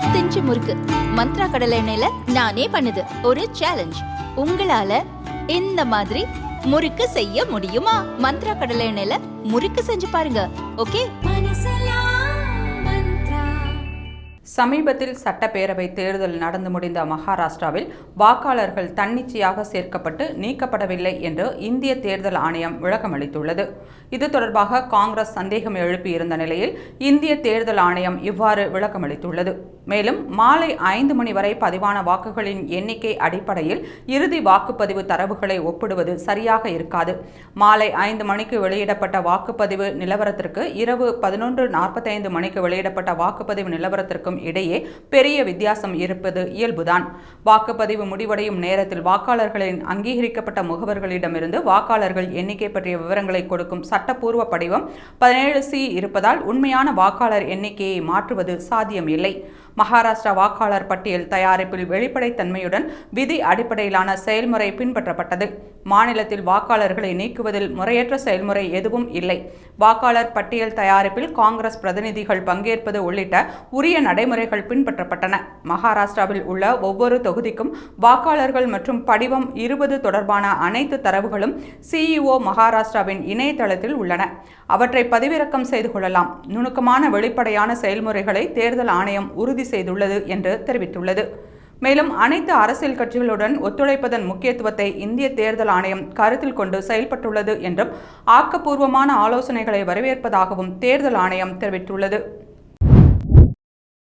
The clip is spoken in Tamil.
100 முறுக்கு மந்த்ரா கடலை எண்ணெயில நானே பண்ணுது ஒரு சேலஞ்ச். உங்களால இந்த மாதிரி முறுக்கு செய்ய முடியுமா? மந்த்ரா கடலை எண்ணெயில முறுக்கு செஞ்சு பாருங்க. ஓகே. சமீபத்தில் சட்டப்பேரவை தேர்தல் நடந்து முடிந்த மகாராஷ்டிராவில் வாக்காளர்கள் தன்னிச்சையாக சேர்க்கப்பட்டு நீக்கப்படவில்லை என்று இந்திய தேர்தல் ஆணையம் விளக்கமளித்துள்ளது. இது தொடர்பாக காங்கிரஸ் சந்தேகம் எழுப்பியிருந்த நிலையில் இந்திய தேர்தல் ஆணையம் இவ்வாறு விளக்கமளித்துள்ளது. மேலும் மாலை 5 மணி வரை பதிவான வாக்குகளின் எண்ணிக்கை அடிப்படையில் இறுதி வாக்குப்பதிவு தரவுகளை ஒப்பிடுவது சரியாக இருக்காது. மாலை 5 மணிக்கு வெளியிடப்பட்ட வாக்குப்பதிவு நிலவரத்திற்கு இரவு 11:45 மணிக்கு வெளியிடப்பட்ட வாக்குப்பதிவு நிலவரத்திற்கும் இடையே பெரிய வித்தியாசம் இருப்பது இயல்புதான். வாக்குப்பதிவு முடிவடையும் நேரத்தில் வாக்காளர்களின் அங்கீகரிக்கப்பட்ட முகவர்களிடமிருந்து வாக்காளர்கள் எண்ணிக்கை பற்றிய விவரங்களை கொடுக்கும் சட்டப்பூர்வ படிவம் 17C இருப்பதால் உண்மையான வாக்காளர் எண்ணிக்கையை மாற்றுவது சாத்தியம் இல்லை. மகாராஷ்டிரா வாக்காளர் பட்டியல் தயாரிப்பில் வெளிப்படைத்தன்மையுடன் விதி அடிப்படையிலான செயல்முறை பின்பற்றப்பட்டது. மாநிலத்தில் வாக்காளர்களை நீக்குவதில் முறையற்ற செயல்முறை எதுவும் இல்லை. வாக்காளர் பட்டியல் தயாரிப்பில் காங்கிரஸ் பிரதிநிதிகள் பங்கேற்பது உள்ளிட்ட உரிய நடைமுறைகள் பின்பற்றப்பட்டன. மகாராஷ்டிராவில் உள்ள ஒவ்வொரு தொகுதிக்கும் வாக்காளர்கள் மற்றும் படிவம் 20 தொடர்பான அனைத்து தரவுகளும் CEO மகாராஷ்டிராவின் இணையதளத்தில் உள்ளன. அவற்றை பதிவிறக்கம் செய்து கொள்ளலாம். நுணுக்கமான வெளிப்படையான செயல்முறைகளை தேர்தல் ஆணையம் உறுதி செய்துள்ளது என்று தெரிவித்துள்ளது. மேலும் அனைத்து அரசியல் கட்சிகளுடன் ஒத்துழைப்பதன் முக்கியத்துவத்தை இந்திய தேர்தல் ஆணையம் கருத்தில் கொண்டு செயல்பட்டுள்ளது என்றும் ஆக்கப்பூர்வமான ஆலோசனைகளை வரவேற்பதாகவும் தேர்தல் ஆணையம் தெரிவித்துள்ளது.